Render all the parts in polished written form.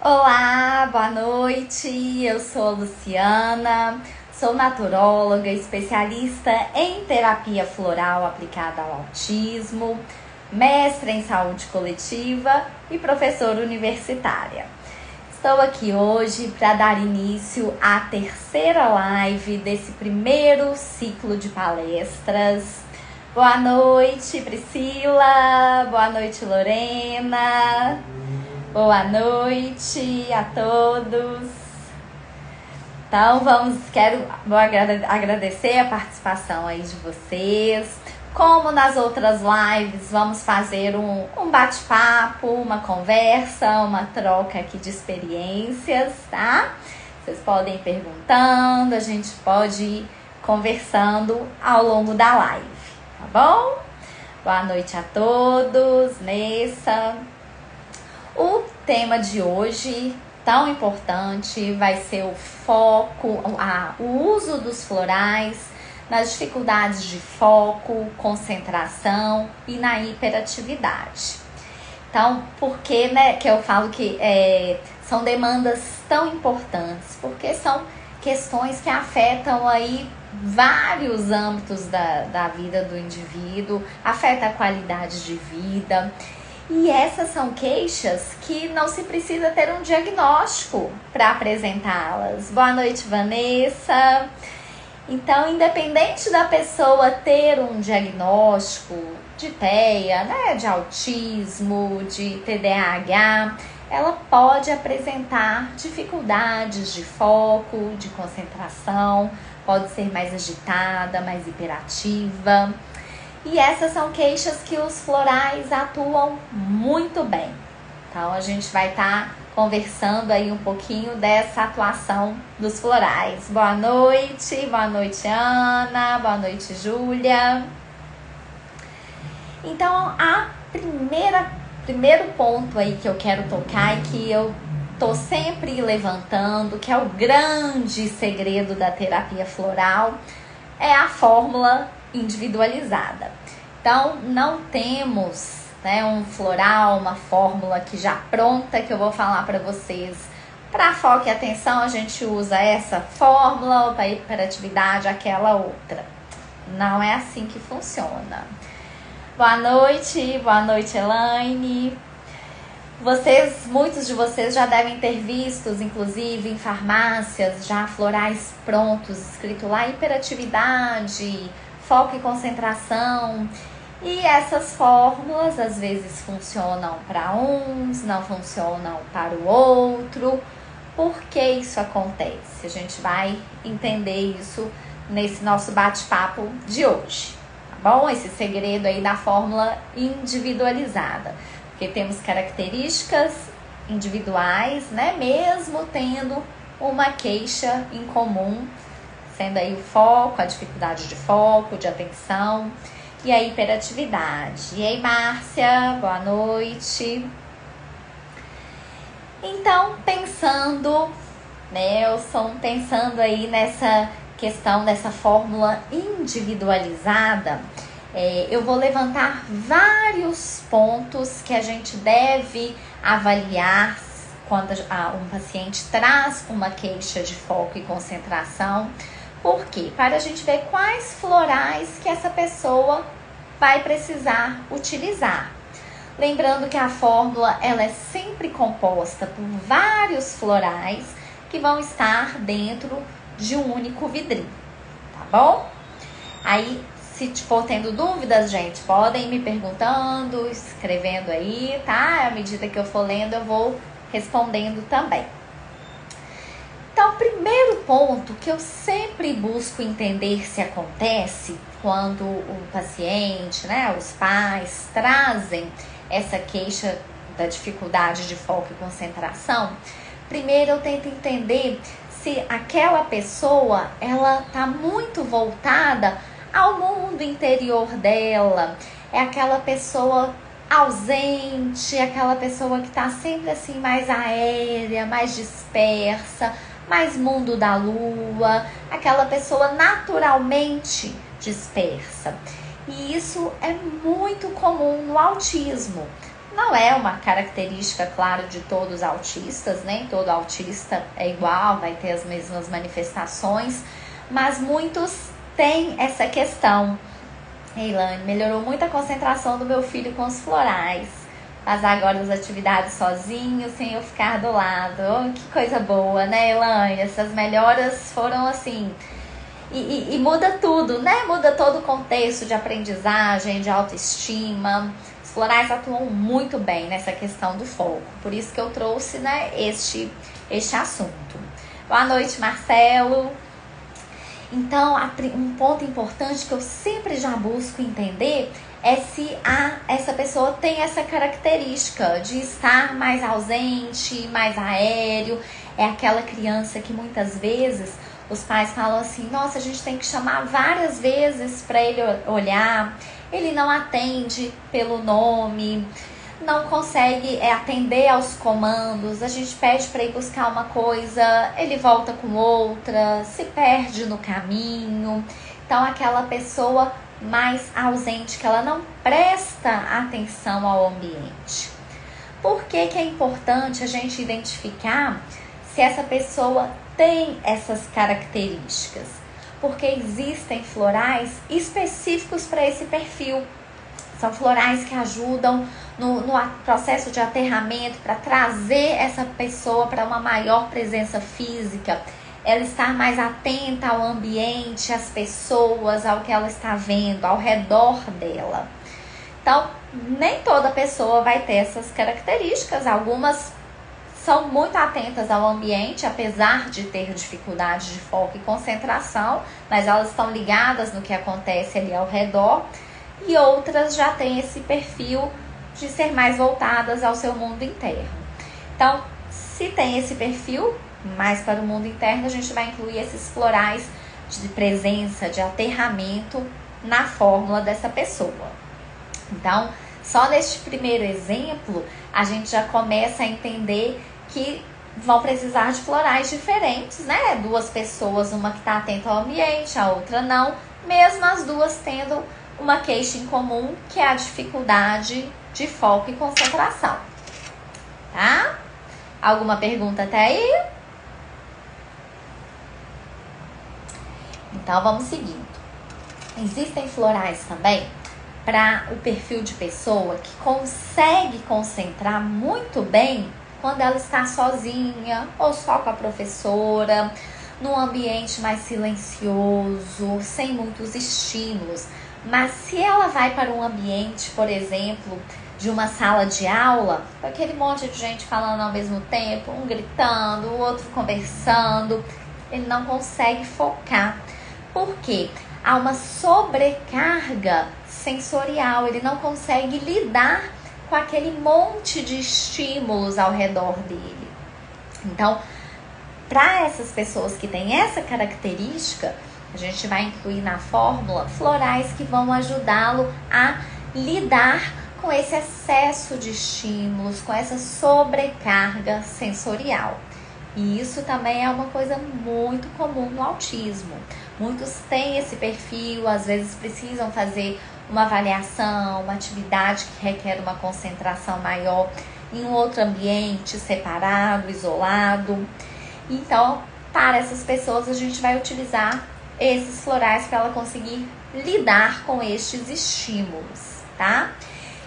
Olá, boa noite. Eu sou a Luciana, sou naturóloga, especialista em terapia floral aplicada ao autismo, mestra em saúde coletiva e professora universitária. Estou aqui hoje para dar início à terceira live desse primeiro ciclo de palestras. Boa noite, Priscila. Boa noite, Lorena. Boa noite a todos. Então vou agradecer a participação aí de vocês. Como nas outras lives, vamos fazer um bate-papo, uma conversa, uma troca aqui de experiências, tá? Vocês podem ir perguntando, a gente pode ir conversando ao longo da live, tá bom? Boa noite a todos, Nessa. O tema de hoje, tão importante, vai ser o foco, o uso dos florais nas dificuldades de foco, concentração e na hiperatividade. Então, por que, que eu falo que são demandas tão importantes? Porque são questões que afetam aí vários âmbitos da vida do indivíduo, afeta a qualidade de vida. E essas são queixas que não se precisa ter um diagnóstico para apresentá-las. Boa noite, Vanessa. Então, independente da pessoa ter um diagnóstico de TEA, de autismo, de TDAH, ela pode apresentar dificuldades de foco, de concentração, pode ser mais agitada, mais hiperativa. E essas são queixas que os florais atuam muito bem. Então, a gente vai estar conversando aí um pouquinho dessa atuação dos florais. Boa noite Ana, boa noite Júlia. Então, primeiro ponto aí que eu quero tocar e que eu tô sempre levantando, que é o grande segredo da terapia floral, é a fórmula individualizada. Então, não temos um floral, uma fórmula que já pronta que eu vou falar para vocês. Para foco e atenção, a gente usa essa fórmula, para hiperatividade, aquela outra. Não é assim que funciona. Boa noite Elaine. Muitos de vocês já devem ter visto, inclusive em farmácias, já florais prontos, escrito lá hiperatividade, foco e concentração. E essas fórmulas às vezes funcionam para uns, não funcionam para o outro. Por que isso acontece? A gente vai entender isso nesse nosso bate-papo de hoje, tá bom? Esse segredo aí da fórmula individualizada. Porque temos características individuais, mesmo tendo uma queixa em comum, sendo aí o foco, a dificuldade de foco, de atenção e a hiperatividade. E aí, Márcia, boa noite. Então, pensando aí nessa questão dessa fórmula individualizada, eu vou levantar vários pontos que a gente deve avaliar quando um paciente traz uma queixa de foco e concentração. Por quê? Para a gente ver quais florais que essa pessoa vai precisar utilizar. Lembrando que a fórmula ela é sempre composta por vários florais que vão estar dentro de um único vidrinho, tá bom? Aí, se for tendo dúvidas, gente, podem ir me perguntando, escrevendo aí, tá? À medida que eu for lendo, eu vou respondendo também. Então, o primeiro ponto que eu sempre busco entender se acontece quando o paciente, os pais trazem essa queixa da dificuldade de foco e concentração, primeiro eu tento entender se aquela pessoa, ela tá muito voltada ao mundo interior dela, é aquela pessoa ausente, aquela pessoa que tá sempre assim mais aérea, mais dispersa, mais mundo da lua, aquela pessoa naturalmente dispersa. E isso é muito comum no autismo. Não é uma característica, claro, de todos os autistas, nem todo autista é igual, vai ter as mesmas manifestações, mas muitos têm essa questão. Eilane, melhorou muito a concentração do meu filho com os florais. Faz agora as atividades sozinho, sem eu ficar do lado. Oh, que coisa boa, né, Eilane? Essas melhoras foram assim... E muda tudo, né? Muda todo o contexto de aprendizagem, de autoestima. Os florais atuam muito bem nessa questão do foco. Por isso que eu trouxe, né, este assunto. Boa noite, Marcelo. Então, um ponto importante que eu sempre já busco entender é se essa pessoa tem essa característica de estar mais ausente, mais aéreo. É aquela criança que muitas vezes os pais falam assim, nossa, a gente tem que chamar várias vezes para ele olhar, ele não atende pelo nome, não consegue atender aos comandos, a gente pede para ir buscar uma coisa, ele volta com outra, se perde no caminho. Então, aquela pessoa mais ausente, que ela não presta atenção ao ambiente. Por que que é importante a gente identificar se essa pessoa tem essas características? Porque existem florais específicos para esse perfil. São florais que ajudam no processo de aterramento, para trazer essa pessoa para uma maior presença física, ela estar mais atenta ao ambiente, às pessoas, ao que ela está vendo, ao redor dela. Então, nem toda pessoa vai ter essas características. Algumas são muito atentas ao ambiente, apesar de ter dificuldade de foco e concentração, mas elas estão ligadas no que acontece ali ao redor. E outras já têm esse perfil de ser mais voltadas ao seu mundo interno. Então, se tem esse perfil mais para o mundo interno, a gente vai incluir esses florais de presença, de aterramento na fórmula dessa pessoa. Então, só neste primeiro exemplo, a gente já começa a entender que vão precisar de florais diferentes, né? Duas pessoas, uma que está atenta ao ambiente, a outra não, mesmo as duas tendo uma queixa em comum, que é a dificuldade de foco e concentração. Tá? Alguma pergunta até aí? Então, vamos seguindo. Existem florais também para o perfil de pessoa que consegue concentrar muito bem quando ela está sozinha ou só com a professora, num ambiente mais silencioso, sem muitos estímulos. Mas se ela vai para um ambiente, por exemplo, de uma sala de aula, com aquele monte de gente falando ao mesmo tempo, um gritando, o outro conversando, ele não consegue focar. Por quê? Há uma sobrecarga sensorial, ele não consegue lidar com aquele monte de estímulos ao redor dele. Então, para essas pessoas que têm essa característica, a gente vai incluir na fórmula florais que vão ajudá-lo a lidar com esse excesso de estímulos, com essa sobrecarga sensorial. E isso também é uma coisa muito comum no autismo. Muitos têm esse perfil, às vezes precisam fazer uma avaliação, uma atividade que requer uma concentração maior em um outro ambiente, separado, isolado. Então, para essas pessoas, a gente vai utilizar esses florais para ela conseguir lidar com estes estímulos, tá?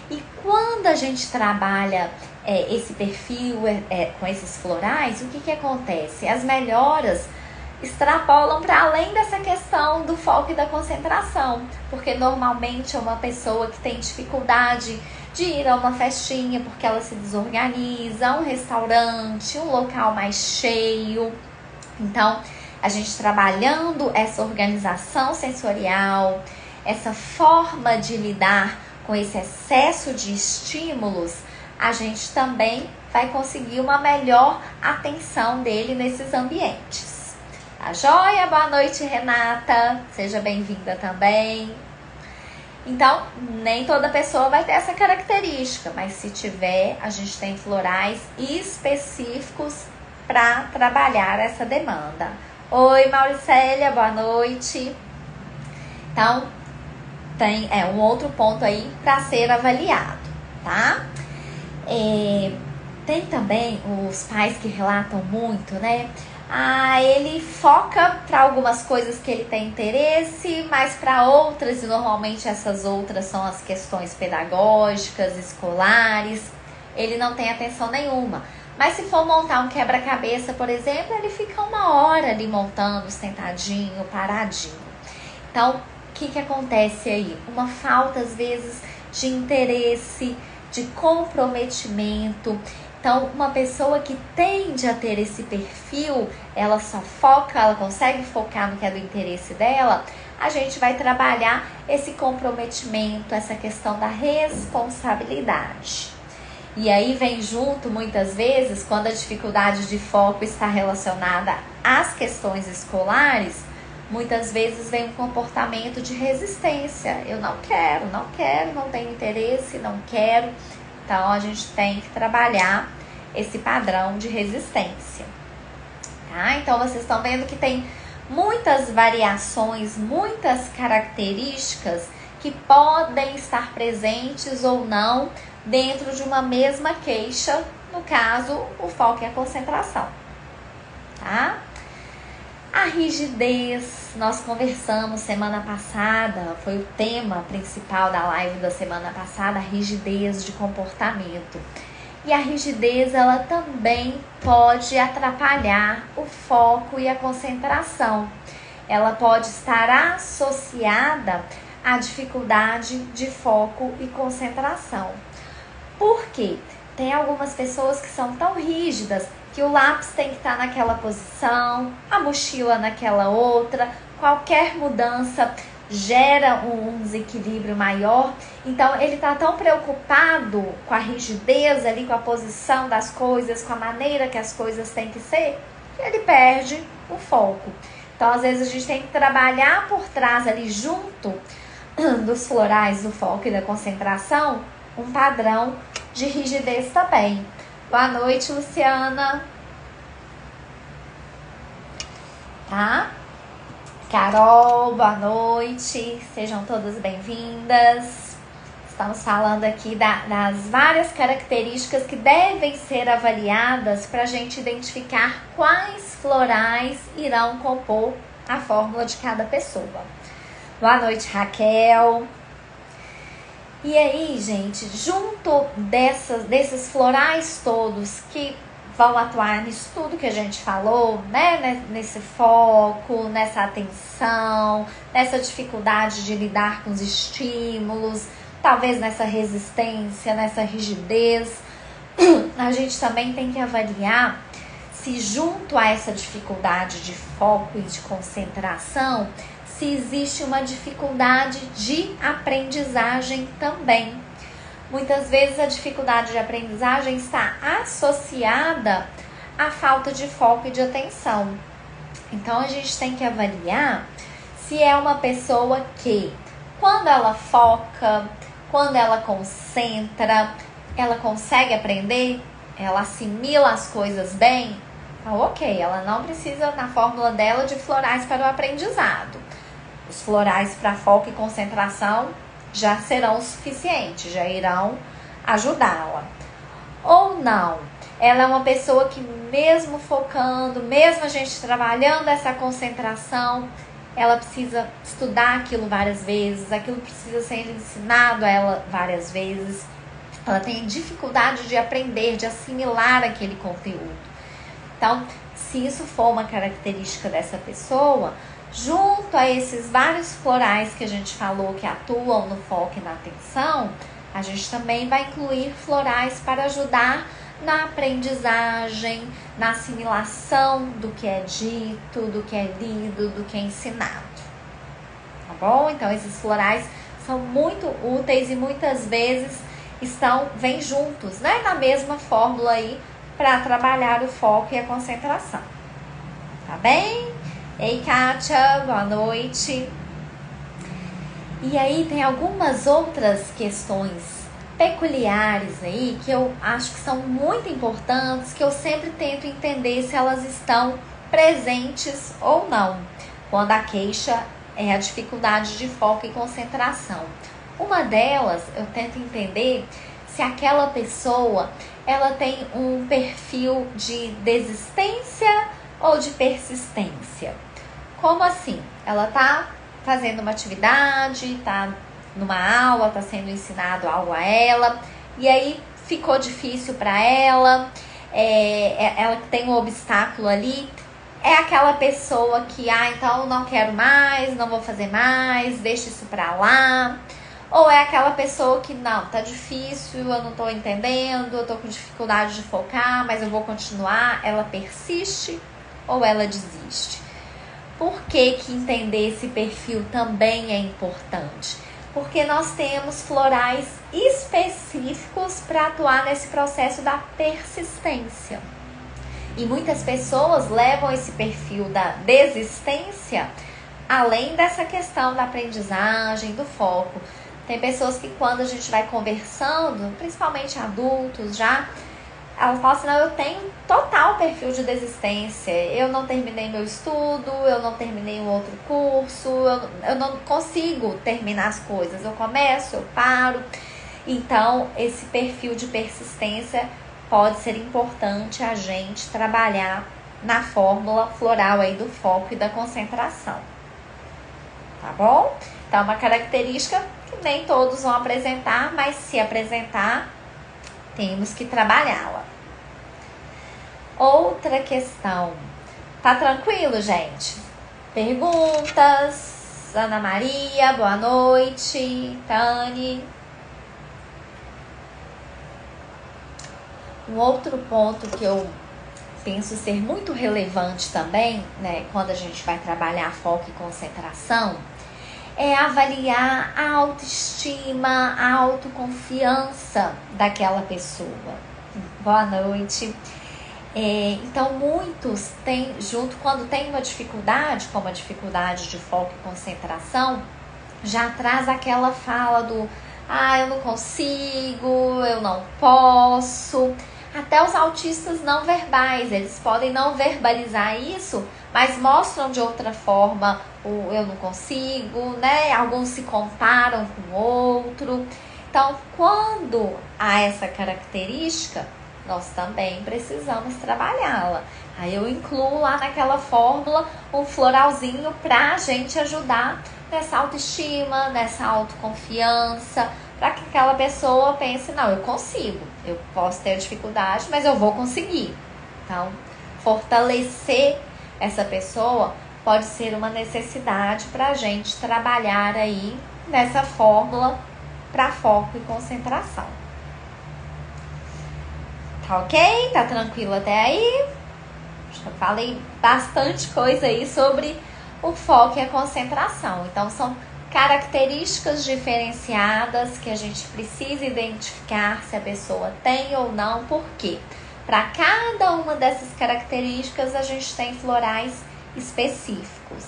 E quando a gente trabalha esse perfil com esses florais, o que acontece? As melhoras extrapolam para além dessa questão do foco e da concentração, porque normalmente é uma pessoa que tem dificuldade de ir a uma festinha porque ela se desorganiza, um restaurante, um local mais cheio. Então, a gente trabalhando essa organização sensorial, essa forma de lidar com esse excesso de estímulos, a gente também vai conseguir uma melhor atenção dele nesses ambientes. Tá joia? Boa noite, Renata. Seja bem-vinda também. Então, nem toda pessoa vai ter essa característica, mas se tiver, a gente tem florais específicos para trabalhar essa demanda. Oi, Mauricélia, boa noite. Então, tem um outro ponto aí para ser avaliado, tá? Tem também os pais que relatam muito, né? Ele foca para algumas coisas que ele tem interesse, mas para outras, e normalmente essas outras são as questões pedagógicas, escolares, ele não tem atenção nenhuma. Mas se for montar um quebra-cabeça, por exemplo, ele fica 1 hora ali montando, sentadinho, paradinho. Então, o que acontece aí? Uma falta, às vezes, de interesse, de comprometimento. Então, uma pessoa que tende a ter esse perfil, ela consegue focar no que é do interesse dela, a gente vai trabalhar esse comprometimento, essa questão da responsabilidade. E aí vem junto, muitas vezes, quando a dificuldade de foco está relacionada às questões escolares, muitas vezes vem um comportamento de resistência. Eu não quero, não tenho interesse, não quero. Então, a gente tem que trabalhar esse padrão de resistência. Tá? Então, vocês estão vendo que tem muitas variações, muitas características que podem estar presentes ou não dentro de uma mesma queixa, no caso, o foco e a concentração. Tá? A rigidez, nós conversamos semana passada, foi o tema principal da live da semana passada, a rigidez de comportamento. E a rigidez, ela também pode atrapalhar o foco e a concentração. Ela pode estar associada à dificuldade de foco e concentração. Por quê? Tem algumas pessoas que são tão rígidas que o lápis tem que estar naquela posição, a mochila naquela outra, qualquer mudança gera um desequilíbrio maior. Então, ele está tão preocupado com a rigidez ali, com a posição das coisas, com a maneira que as coisas têm que ser, que ele perde o foco. Então, às vezes, a gente tem que trabalhar por trás ali, junto dos florais do foco e da concentração, um padrão de rigidez também. Boa noite, Luciana. Tá? Carol, boa noite. Sejam todas bem-vindas. Estamos falando aqui das várias características que devem ser avaliadas para a gente identificar quais florais irão compor a fórmula de cada pessoa. Boa noite, Raquel. E aí, gente, junto desses florais todos que vão atuar nisso tudo que a gente falou, né? Nesse foco, nessa atenção, nessa dificuldade de lidar com os estímulos, talvez nessa resistência, nessa rigidez, a gente também tem que avaliar se junto a essa dificuldade de foco e de concentração, se existe uma dificuldade de aprendizagem também. Muitas vezes a dificuldade de aprendizagem está associada à falta de foco e de atenção. Então, a gente tem que avaliar se é uma pessoa que, quando ela foca, quando ela concentra, ela consegue aprender, ela assimila as coisas bem. Então, ok, ela não precisa, na fórmula dela, de florais para o aprendizado. Os florais para foco e concentração já serão o suficiente, já irão ajudá-la. Ou não, ela é uma pessoa que mesmo focando, mesmo a gente trabalhando essa concentração, ela precisa estudar aquilo várias vezes, aquilo precisa ser ensinado a ela várias vezes. Ela tem dificuldade de aprender, de assimilar aquele conteúdo. Então, se isso for uma característica dessa pessoa, junto a esses vários florais que a gente falou que atuam no foco e na atenção, a gente também vai incluir florais para ajudar na aprendizagem, na assimilação do que é dito, do que é lido, do que é ensinado. Tá bom? Então, esses florais são muito úteis e muitas vezes vêm juntos, né? Na mesma fórmula aí, para trabalhar o foco e a concentração. Tá bem? Ei, Kátia, boa noite. E aí tem algumas outras questões peculiares aí que eu acho que são muito importantes, que eu sempre tento entender se elas estão presentes ou não, quando a queixa é a dificuldade de foco e concentração. Uma delas, eu tento entender se aquela pessoa ela tem um perfil de desistência ou de persistência. Como assim? Ela tá fazendo uma atividade, tá numa aula, tá sendo ensinado algo a ela, e aí ficou difícil para ela, ela tem um obstáculo ali. É aquela pessoa que, então não quero mais, não vou fazer mais, deixa isso pra lá. Ou é aquela pessoa que, não, tá difícil, eu não tô entendendo, eu tô com dificuldade de focar, mas eu vou continuar. Ela persiste ou ela desiste? Por que que entender esse perfil também é importante? Porque nós temos florais específicos para atuar nesse processo da persistência. E muitas pessoas levam esse perfil da desistência além dessa questão da aprendizagem, do foco. Tem pessoas que quando a gente vai conversando, principalmente adultos já, elas falam assim, não, eu tenho total perfil de desistência, eu não terminei meu estudo, eu não terminei um outro curso, eu não consigo terminar as coisas, eu começo, eu paro. Então, esse perfil de persistência pode ser importante a gente trabalhar na fórmula floral aí do foco e da concentração. Tá bom? Então, é uma característica que nem todos vão apresentar, mas se apresentar, temos que trabalhá-la. Outra questão. Tá tranquilo, gente? Perguntas? Ana Maria, boa noite. Tani. Um outro ponto que eu penso ser muito relevante também, né, quando a gente vai trabalhar foco e concentração, é avaliar a autoestima, a autoconfiança daquela pessoa. Boa noite. Então, muitos têm, quando tem uma dificuldade, como a dificuldade de foco e concentração, já traz aquela fala do eu não consigo, eu não posso. Até os autistas não verbais, eles podem não verbalizar isso, mas mostram de outra forma o eu não consigo, né? Alguns se comparam com o outro. Então, quando há essa característica, nós também precisamos trabalhá-la. Aí eu incluo lá naquela fórmula um floralzinho para a gente ajudar nessa autoestima, nessa autoconfiança, para que aquela pessoa pense, não, eu consigo, eu posso ter dificuldade, mas eu vou conseguir. Então, fortalecer essa pessoa pode ser uma necessidade para a gente trabalhar aí nessa fórmula para foco e concentração. Tá ok? Tá tranquilo até aí? Acho que eu falei bastante coisa aí sobre o foco e a concentração. Então, são características diferenciadas que a gente precisa identificar se a pessoa tem ou não, por quê? Para cada uma dessas características, a gente tem florais específicos.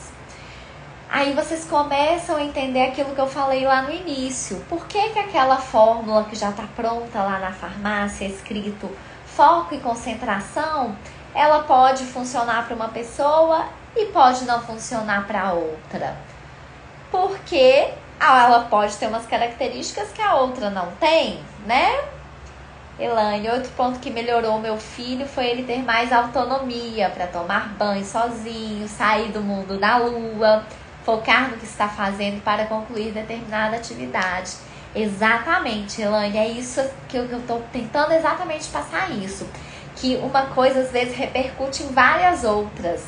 Aí vocês começam a entender aquilo que eu falei lá no início. Por que que aquela fórmula que já está pronta lá na farmácia, escrito foco e concentração, ela pode funcionar para uma pessoa e pode não funcionar para outra? Porque ela pode ter umas características que a outra não tem, né? Elaine, outro ponto que melhorou meu filho foi ele ter mais autonomia para tomar banho sozinho, sair do mundo da lua, focar no que está fazendo para concluir determinada atividade. Exatamente, Elaine, é isso que eu estou tentando exatamente passar isso. Que uma coisa às vezes repercute em várias outras.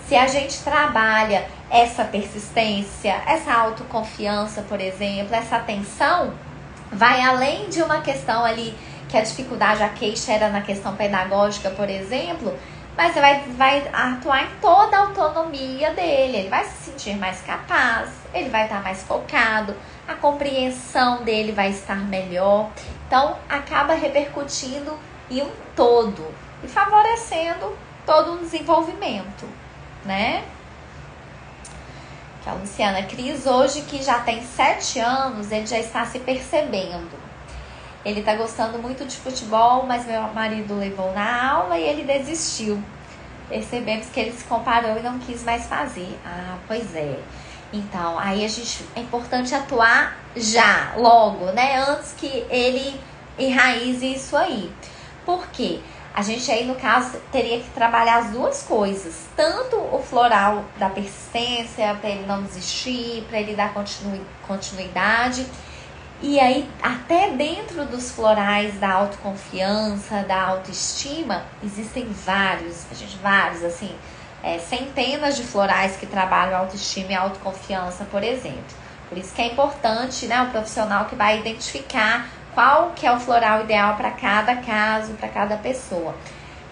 Se a gente trabalha essa persistência, essa autoconfiança, por exemplo, essa atenção, vai além de uma questão ali que a dificuldade, a queixa era na questão pedagógica, por exemplo, mas vai atuar em toda a autonomia dele, ele vai se sentir mais capaz, ele vai estar mais focado, a compreensão dele vai estar melhor, então acaba repercutindo em um todo e favorecendo todo um desenvolvimento, né? Que a Luciana Cris, hoje que já tem 7 anos, ele já está se percebendo. Ele tá gostando muito de futebol, mas meu marido levou na aula e ele desistiu. Percebemos que ele se comparou e não quis mais fazer. Pois é. Então, aí é importante atuar já, logo, né? Antes que ele enraize isso aí. Por quê? A gente aí, no caso, teria que trabalhar as duas coisas. Tanto o floral da persistência, para ele não desistir, para ele dar continuidade. E aí, até dentro dos florais da autoconfiança, da autoestima, existem vários, assim, centenas de florais que trabalham autoestima e autoconfiança, por exemplo. Por isso que é importante, né, o profissional que vai identificar qual que é o floral ideal para cada caso, para cada pessoa.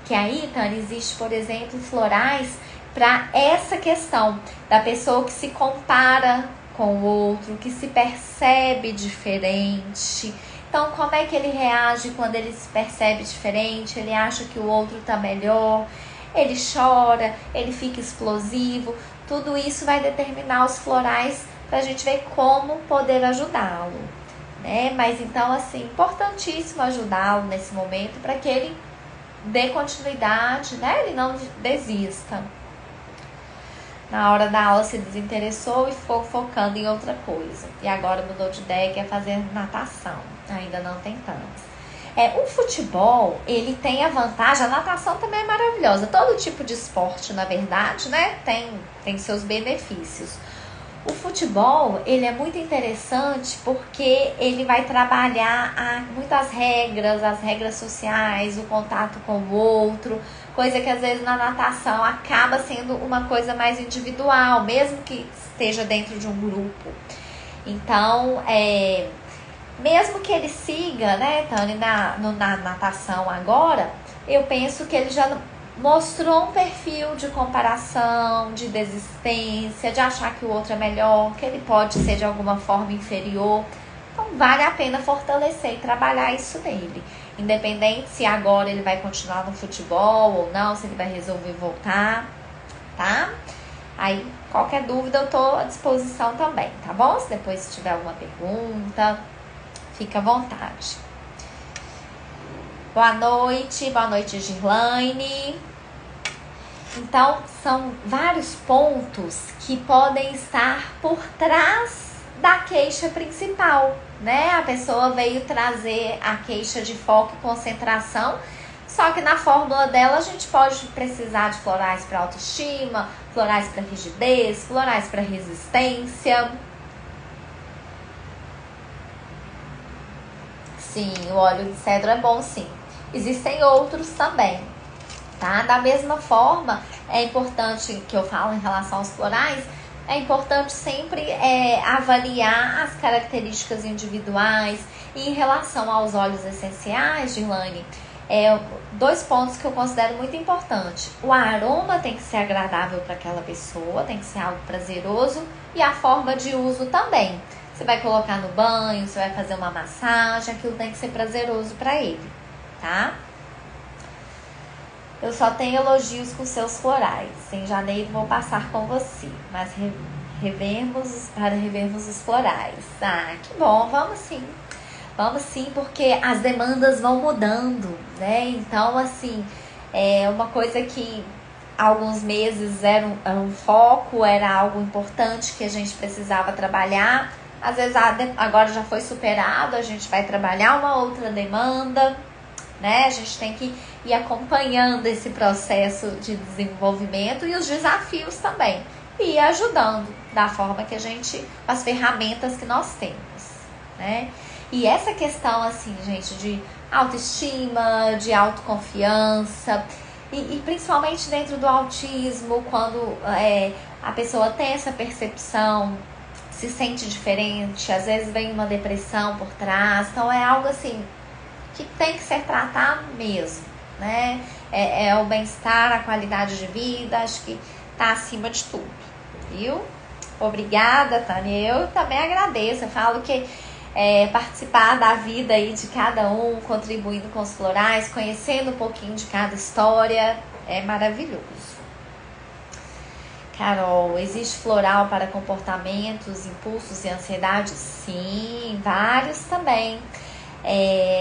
Que aí, Tânia, existe, por exemplo, florais para essa questão da pessoa que se compara com o outro, que se percebe diferente. Então, como é que ele reage quando ele se percebe diferente? Ele acha que o outro tá melhor, ele chora, ele fica explosivo. Tudo isso vai determinar os florais para a gente ver como poder ajudá-lo, né? Mas então, assim, importantíssimo ajudá-lo nesse momento para que ele dê continuidade, né? Ele não desista. Na hora da aula se desinteressou e ficou focando em outra coisa. E agora mudou de ideia, quer fazer natação. Ainda não tem tanto. O futebol, ele tem a vantagem, a natação também é maravilhosa. Todo tipo de esporte, na verdade, né, tem seus benefícios. O futebol, ele é muito interessante porque ele vai trabalhar muitas regras, as regras sociais, o contato com o outro, coisa que às vezes na natação acaba sendo uma coisa mais individual, mesmo que esteja dentro de um grupo. Então, mesmo que ele siga, né, Tânia, na natação agora, eu penso que ele já mostrou um perfil de comparação, de desistência, de achar que o outro é melhor, que ele pode ser de alguma forma inferior. Então vale a pena fortalecer e trabalhar isso nele. Independente se agora ele vai continuar no futebol ou não, se ele vai resolver voltar, tá? Aí qualquer dúvida eu tô à disposição também, tá bom? Se depois tiver alguma pergunta, fica à vontade. Boa noite, Girlaine. Então, são vários pontos que podem estar por trás da queixa principal, né? A pessoa veio trazer a queixa de foco e concentração, só que na fórmula dela a gente pode precisar de florais para autoestima, florais para rigidez, florais para resistência. Sim, o óleo de cedro é bom, sim. Existem outros também, tá? Da mesma forma, é importante que eu falo em relação aos florais, é importante sempre avaliar as características individuais. E em relação aos óleos essenciais, Girlaine, dois pontos que eu considero muito importante. O aroma tem que ser agradável para aquela pessoa, tem que ser algo prazeroso, e a forma de uso também. Você vai colocar no banho, você vai fazer uma massagem, aquilo tem que ser prazeroso para ele, tá? Eu só tenho elogios com seus florais. Em janeiro vou passar com você, mas para revermos os florais. Ah, que bom, vamos sim. Vamos sim, porque as demandas vão mudando, né? Então, assim, é uma coisa que há alguns meses era um foco, era algo importante que a gente precisava trabalhar. Às vezes agora já foi superado, a gente vai trabalhar uma outra demanda, né? A gente tem que ir acompanhando esse processo de desenvolvimento e os desafios também. E ajudando da forma que a gente, as ferramentas que nós temos, né? E essa questão, assim, gente, de autoestima, de autoconfiança, e principalmente dentro do autismo, quando a pessoa tem essa percepção, se sente diferente, às vezes vem uma depressão por trás, então é algo assim que tem que ser tratado mesmo, né? É o bem-estar, a qualidade de vida, acho que tá acima de tudo, viu? Obrigada, Tânia. Eu também agradeço, eu falo que participar da vida aí de cada um, contribuindo com os florais, conhecendo um pouquinho de cada história, é maravilhoso. Carol, existe floral para comportamentos, impulsos e ansiedade? Sim, vários também.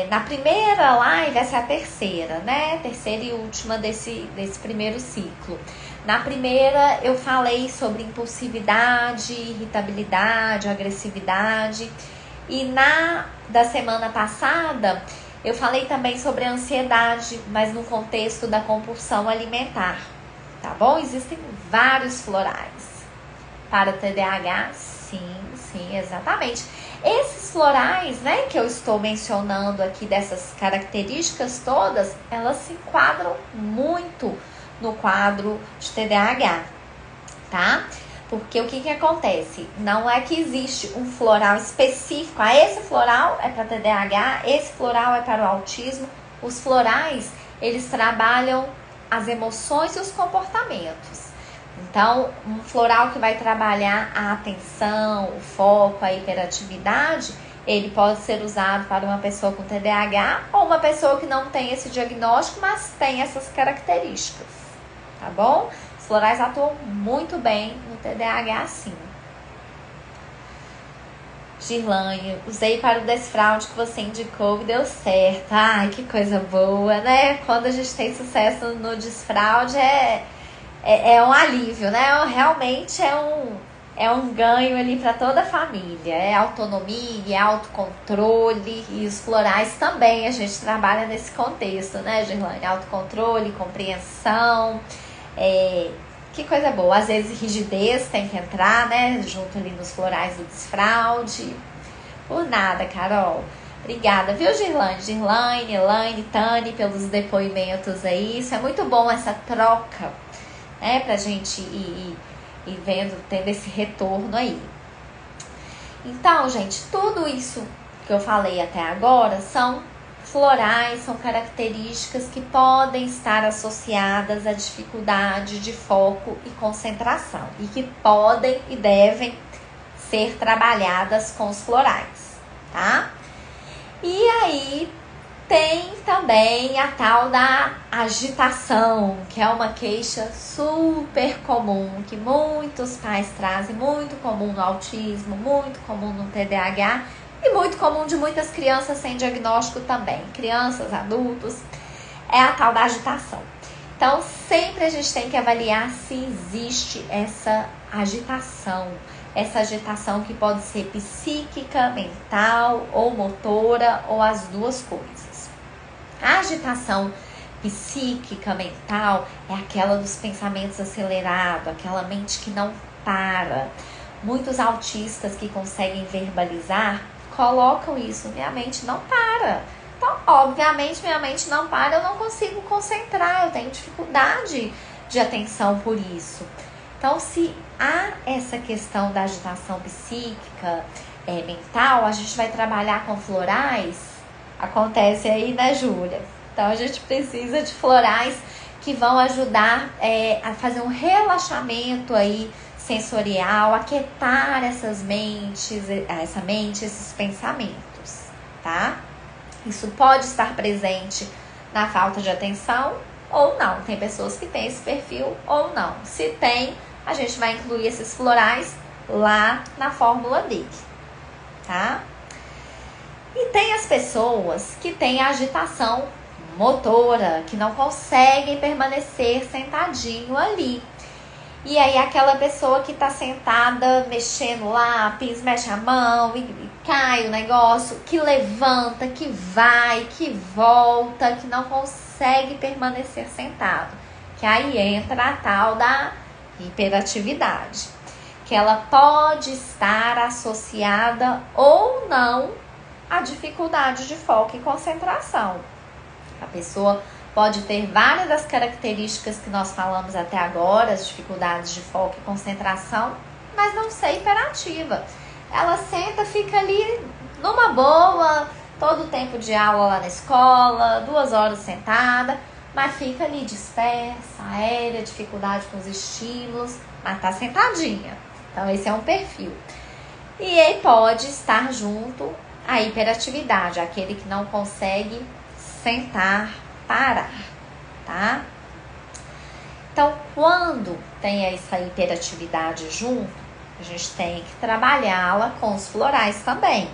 Na primeira live, essa é a terceira, né? Terceira e última desse primeiro ciclo. Na primeira, eu falei sobre impulsividade, irritabilidade, agressividade. E da semana passada, Eu falei também sobre a ansiedade, mas no contexto da compulsão alimentar, tá bom? Existem vários florais. Para TDAH, sim, exatamente. Esses florais, né, que eu estou mencionando aqui, dessas características todas, elas se enquadram muito no quadro de TDAH, tá? Porque o que acontece? Não é que existe um floral específico. Esse floral é para TDAH, esse floral é para o autismo. Os florais, eles trabalham as emoções e os comportamentos. Então, um floral que vai trabalhar a atenção, o foco, a hiperatividade, ele pode ser usado para uma pessoa com TDAH ou uma pessoa que não tem esse diagnóstico, mas tem essas características, tá bom? Os florais atuam muito bem no TDAH, sim. Girlane, usei para o desfraude que você indicou e deu certo. Ai, que coisa boa, né? Quando a gente tem sucesso no desfraude, é um alívio, né? Realmente é um ganho ali para toda a família. É autonomia, é autocontrole. E os florais também a gente trabalha nesse contexto, né, Girlane? Autocontrole, compreensão. Que coisa boa. Às vezes rigidez tem que entrar, né? Junto ali nos florais do desfraude. Por nada, Carol. Obrigada, viu, Girlane, Elaine, Tani, pelos depoimentos aí. Isso é muito bom, essa troca, né? Pra gente ir vendo, tendo esse retorno aí. Então, gente, tudo isso que eu falei até agora são florais, são características que podem estar associadas à dificuldade de foco e concentração e que podem e devem ser trabalhadas com os florais, tá? E aí tem também a tal da agitação, que é uma queixa super comum, que muitos pais trazem, muito comum no autismo, muito comum no TDAH, e muito comum de muitas crianças sem diagnóstico também, crianças, adultos, é a tal da agitação. Então, sempre a gente tem que avaliar se existe essa agitação que pode ser psíquica, mental ou motora, ou as duas coisas. A agitação psíquica, mental, é aquela dos pensamentos acelerados, aquela mente que não para. Muitos autistas que conseguem verbalizar colocam isso, minha mente não para. Então, obviamente, minha mente não para, eu não consigo concentrar, eu tenho dificuldade de atenção por isso. Então, se há essa questão da agitação psíquica, mental, a gente vai trabalhar com florais, acontece aí, né, Júlia? Então, a gente precisa de florais que vão ajudar a fazer um relaxamento aí sensorial, aquietar essa mente, esses pensamentos, tá? Isso pode estar presente na falta de atenção ou não. Tem pessoas que têm esse perfil ou não. Se tem, a gente vai incluir esses florais lá na fórmula dele, tá? E tem as pessoas que têm agitação motora, que não conseguem permanecer sentadinho ali. E aí aquela pessoa que tá sentada, mexendo o lápis, mexe a mão e cai o negócio, que levanta, que vai, que volta, que não consegue permanecer sentado. Que aí entra a tal da hiperatividade, que ela pode estar associada ou não à dificuldade de foco e concentração. A pessoa pode ter várias das características que nós falamos até agora, as dificuldades de foco e concentração, mas não ser hiperativa. Ela senta, fica ali numa boa, todo o tempo de aula lá na escola, 2 horas sentada, mas fica ali dispersa, aérea, dificuldade com os estímulos, mas tá sentadinha. Então esse é um perfil. E aí pode estar junto a hiperatividade, aquele que não consegue sentar, parar, tá? Então, quando tem essa hiperatividade junto, a gente tem que trabalhá-la com os florais também.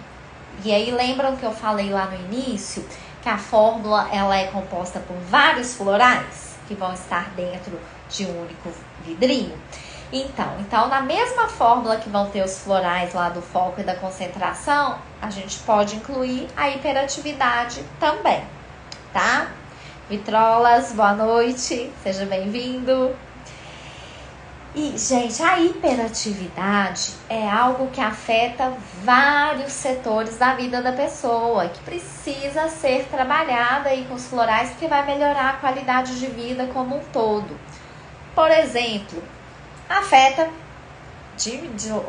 E aí, lembram que eu falei lá no início que a fórmula ela é composta por vários florais que vão estar dentro de um único vidrinho? Então, na mesma fórmula que vão ter os florais lá do foco e da concentração, a gente pode incluir a hiperatividade também, tá? Vitrolas, boa noite, seja bem-vindo. E, gente, a hiperatividade é algo que afeta vários setores da vida da pessoa, que precisa ser trabalhada aí com os florais, porque vai melhorar a qualidade de vida como um todo. Por exemplo, afeta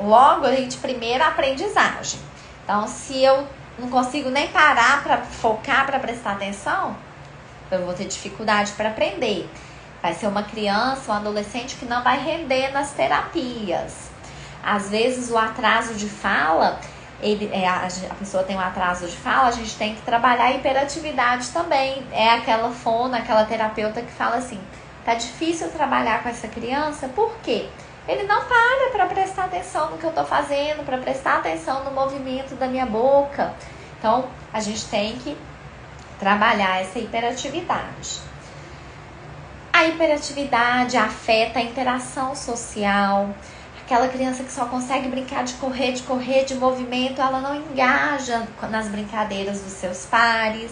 logo aí de primeira aprendizagem. Então, se eu não consigo nem parar para focar, para prestar atenção, eu vou ter dificuldade para aprender. Vai ser uma criança, um adolescente que não vai render nas terapias. Às vezes o atraso de fala, a pessoa tem um atraso de fala, a gente tem que trabalhar a hiperatividade também. É aquela fono, aquela terapeuta que fala assim, tá difícil trabalhar com essa criança, por quê? Ele não para prestar atenção no que eu tô fazendo, para prestar atenção no movimento da minha boca. Então, a gente tem que trabalhar essa hiperatividade. A hiperatividade afeta a interação social. Aquela criança que só consegue brincar de correr, de movimento, ela não engaja nas brincadeiras dos seus pares.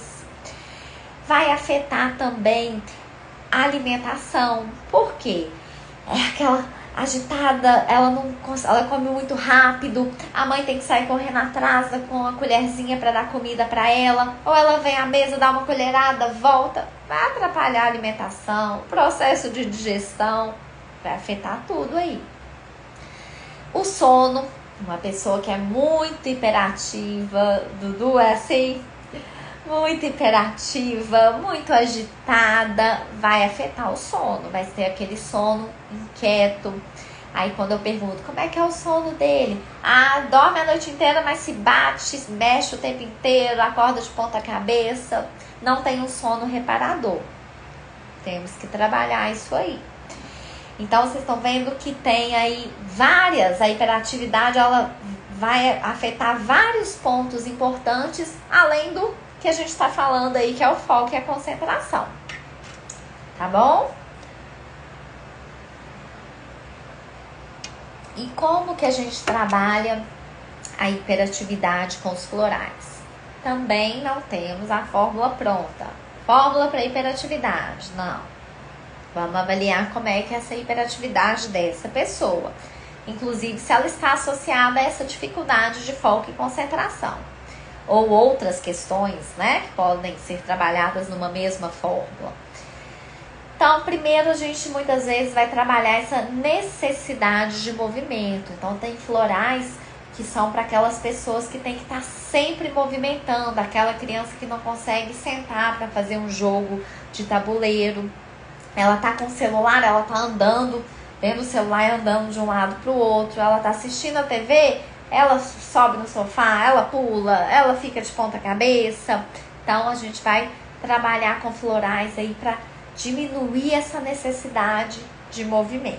Vai afetar também a alimentação. Por quê? É aquela agitada, ela come muito rápido, a mãe tem que sair correndo atrás com a colherzinha para dar comida para ela, ou ela vem à mesa, dá uma colherada, volta, vai atrapalhar a alimentação, o processo de digestão, vai afetar tudo aí. O sono, uma pessoa que é muito hiperativa, Dudu é assim, muito hiperativa, muito agitada, vai afetar o sono, vai ser aquele sono inquieto. Aí quando eu pergunto, como é que é o sono dele? Dorme a noite inteira, mas se bate, se mexe o tempo inteiro, acorda de ponta cabeça, não tem um sono reparador. Temos que trabalhar isso aí. Então vocês estão vendo que tem aí a hiperatividade, ela vai afetar vários pontos importantes, além do que a gente está falando aí, que é o foco e a concentração. Tá bom? E como que a gente trabalha a hiperatividade com os florais? Também não temos a fórmula pronta. Fórmula para hiperatividade, não. Vamos avaliar como é que é essa hiperatividade dessa pessoa. Inclusive, se ela está associada a essa dificuldade de foco e concentração. Ou outras questões, né, que podem ser trabalhadas numa mesma fórmula. Então, primeiro a gente muitas vezes vai trabalhar essa necessidade de movimento. Então, tem florais que são para aquelas pessoas que tem que estar sempre movimentando, aquela criança que não consegue sentar para fazer um jogo de tabuleiro. Ela tá com o celular, ela tá andando, vendo o celular e andando de um lado para o outro, ela tá assistindo a TV, ela sobe no sofá, ela pula, ela fica de ponta cabeça. Então, a gente vai trabalhar com florais aí para diminuir essa necessidade de movimento.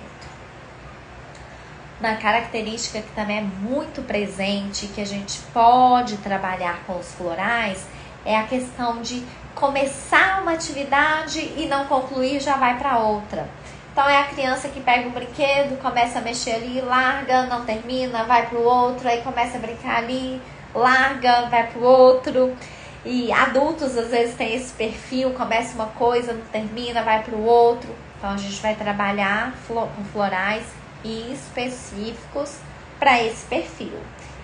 Uma característica que também é muito presente, que a gente pode trabalhar com os florais, é a questão de começar uma atividade e não concluir, já vai para outra. Então, é a criança que pega um brinquedo, começa a mexer ali, larga, não termina, vai pro outro, aí começa a brincar ali, larga, vai pro outro. E adultos, às vezes, têm esse perfil, começa uma coisa, não termina, vai pro outro. Então, a gente vai trabalhar com florais específicos para esse perfil.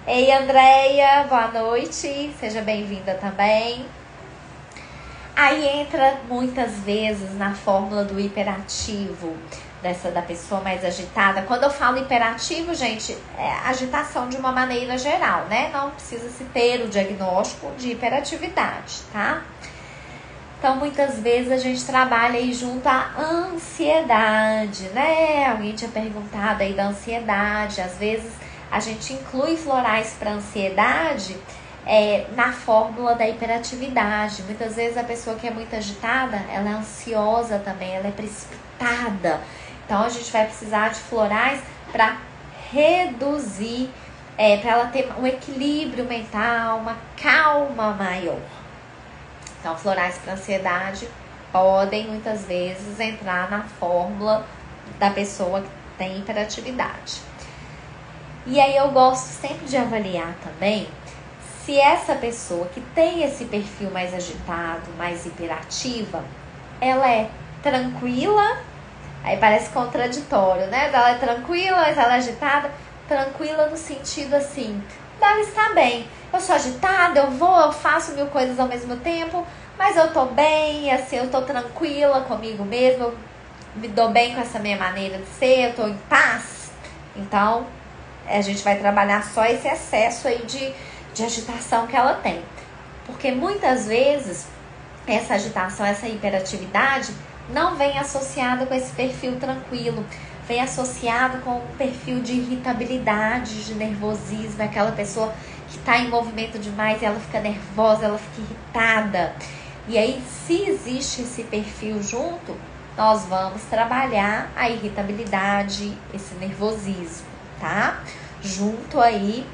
Ei, Andréia, boa noite, seja bem-vinda também. Aí entra muitas vezes na fórmula do hiperativo, da pessoa mais agitada. Quando eu falo hiperativo, gente, é agitação de uma maneira geral, né? Não precisa se ter o diagnóstico de hiperatividade, tá? Então, muitas vezes a gente trabalha aí junto à ansiedade, né? Alguém tinha perguntado aí da ansiedade. Às vezes a gente inclui florais para ansiedade na fórmula da hiperatividade. Muitas vezes a pessoa que é muito agitada, ela é ansiosa também, ela é precipitada. Então a gente vai precisar de florais para reduzir, para ela ter um equilíbrio mental, uma calma maior. Então florais para ansiedade podem muitas vezes entrar na fórmula da pessoa tem hiperatividade. E aí eu gosto sempre de avaliar também se essa pessoa que tem esse perfil mais agitado, mais hiperativa, ela é tranquila, aí parece contraditório, né? Ela é tranquila, mas ela é agitada. Tranquila no sentido assim, ela está bem. Eu sou agitada, eu faço mil coisas ao mesmo tempo, mas eu tô bem, assim, eu tô tranquila comigo mesma, eu me dou bem com essa minha maneira de ser, eu tô em paz. Então, a gente vai trabalhar só esse excesso aí de agitação que ela tem. Porque muitas vezes essa agitação, essa hiperatividade não vem associada com esse perfil tranquilo, vem associado com um perfil de irritabilidade, de nervosismo, aquela pessoa que está em movimento demais e ela fica nervosa, ela fica irritada. E aí, se existe esse perfil junto, nós vamos trabalhar a irritabilidade, esse nervosismo, tá? Junto aí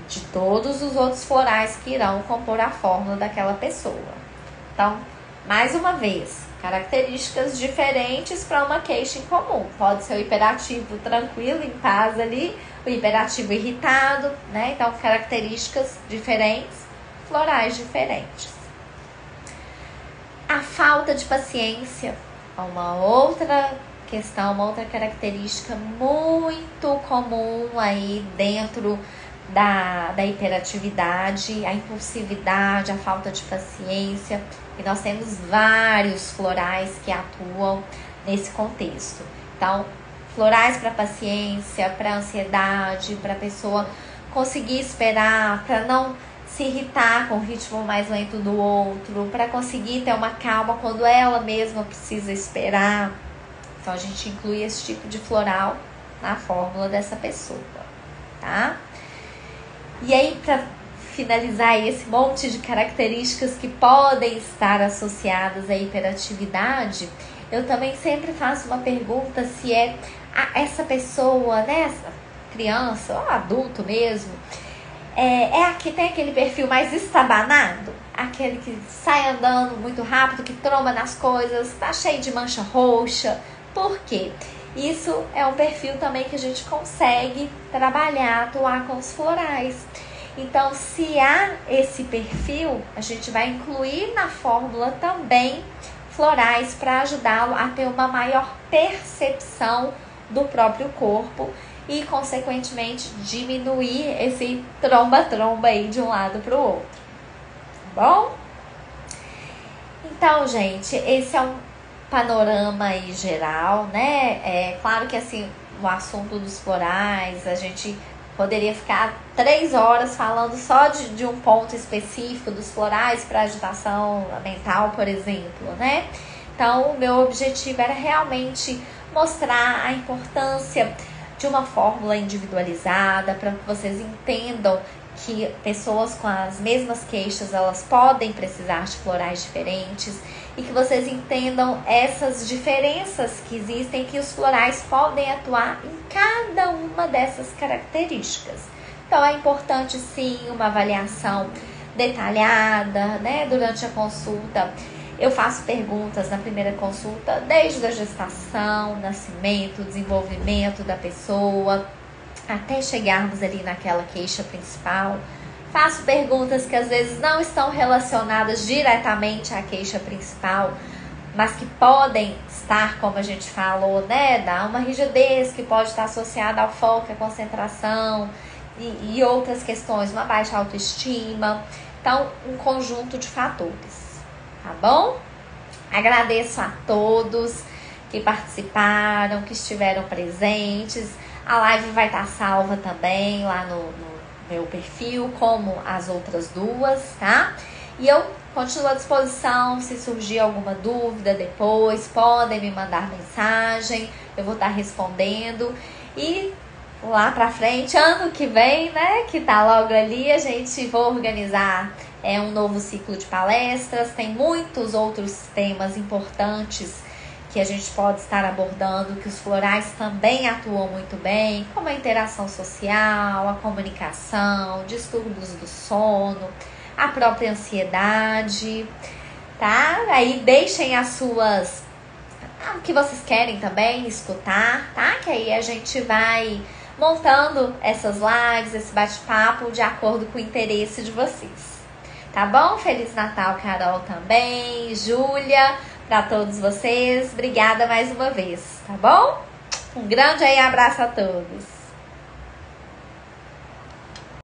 de todos os outros florais que irão compor a fórmula daquela pessoa. Então, mais uma vez, características diferentes para uma queixa em comum. Pode ser o hiperativo tranquilo, em paz ali, o hiperativo irritado, né? Então, características diferentes, florais diferentes. A falta de paciência é uma outra questão, uma outra característica muito comum aí dentro da hiperatividade, a impulsividade, a falta de paciência. E nós temos vários florais que atuam nesse contexto. Então, florais para paciência, para ansiedade, para a pessoa conseguir esperar, para não se irritar com o ritmo mais lento do outro, para conseguir ter uma calma quando ela mesma precisa esperar. Então, a gente inclui esse tipo de floral na fórmula dessa pessoa, tá? E aí, para finalizar esse monte de características que podem estar associadas à hiperatividade, eu também sempre faço uma pergunta se essa pessoa, né, essa criança ou adulto mesmo, é a que tem aquele perfil mais estabanado, aquele que sai andando muito rápido, que tromba nas coisas, tá cheio de mancha roxa. Por quê? Isso é um perfil também que a gente consegue trabalhar, atuar com os florais. Então, se há esse perfil, a gente vai incluir na fórmula também florais para ajudá-lo a ter uma maior percepção do próprio corpo e, consequentemente, diminuir esse tromba-tromba aí de um lado para o outro. Tá bom? Então, gente, esse é um panorama aí geral, né? É claro que, assim, o assunto dos florais, a gente poderia ficar 3 horas falando só de um ponto específico dos florais para agitação mental, por exemplo, né? Então, o meu objetivo era realmente mostrar a importância de uma fórmula individualizada para que vocês entendam que pessoas com as mesmas queixas, elas podem precisar de florais diferentes e que vocês entendam essas diferenças que existem, que os florais podem atuar em cada uma dessas características. Então, é importante, sim, uma avaliação detalhada, né, durante a consulta. Eu faço perguntas na primeira consulta, desde a gestação, nascimento, desenvolvimento da pessoa, até chegarmos ali naquela queixa principal. Faço perguntas que às vezes não estão relacionadas diretamente à queixa principal, mas que podem estar, como a gente falou, né? Dar uma rigidez que pode estar associada ao foco, à concentração e outras questões, uma baixa autoestima. Então, um conjunto de fatores, tá bom? Agradeço a todos que participaram, que estiveram presentes. A live vai estar salva também lá no meu perfil, como as outras duas, tá? E eu continuo à disposição, se surgir alguma dúvida depois, podem me mandar mensagem, eu vou estar respondendo. E lá pra frente, ano que vem, né, que tá logo ali, a gente vai organizar um novo ciclo de palestras, tem muitos outros temas importantes que a gente pode estar abordando, que os florais também atuam muito bem, como a interação social, a comunicação, distúrbios do sono, a própria ansiedade, tá? Aí deixem as suas o que vocês querem também escutar, tá? Que aí a gente vai montando essas lives, esse bate-papo de acordo com o interesse de vocês. Tá bom? Feliz Natal, Carol também, Júlia, para todos vocês. Obrigada mais uma vez, tá bom? Um grande aí abraço a todos.